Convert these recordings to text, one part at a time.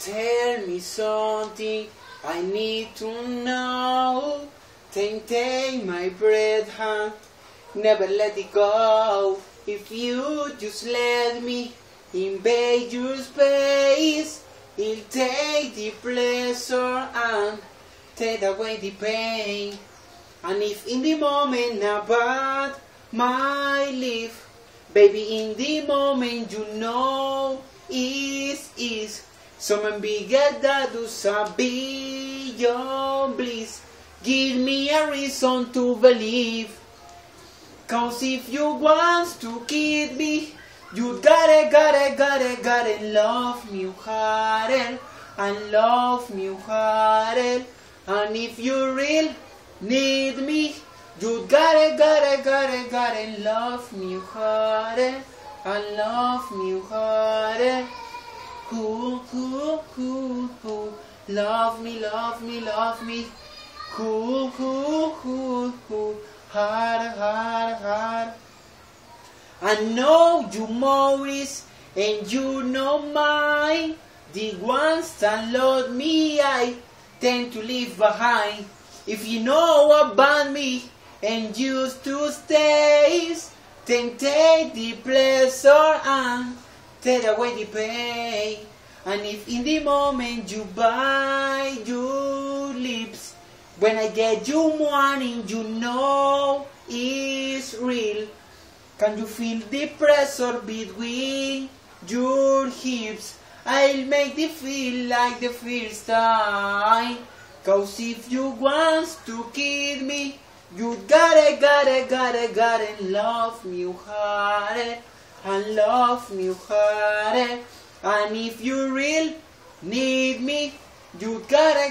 Tell me something I need to know. Take my breath, huh? Never let it go. If you just let me invade your space, it'll take the pleasure and take away the pain. And if in the moment about my life, baby, in the moment you know is someone bigger that does beyond bliss. Give me a reason to believe. 'Cause if you want to kid me, you gotta love me harder and love me harder. And if you real need me, you gotta love me harder and love me harder. Who, love me, who, hard. I know you Maurice, and you know mine. The ones that love me, I tend to leave behind. If you know about me and used to stay, then take the pleasure and take away the pain. And if in the moment you bite your lips, when I get you warning, you know it's real. Can you feel the pressure between your hips? I'll make it feel like the first time. 'Cause if you want to kid me, you gotta love me harder and love me harder. And if you real need me, you gotta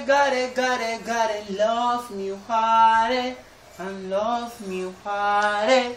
love me harder and love me harder.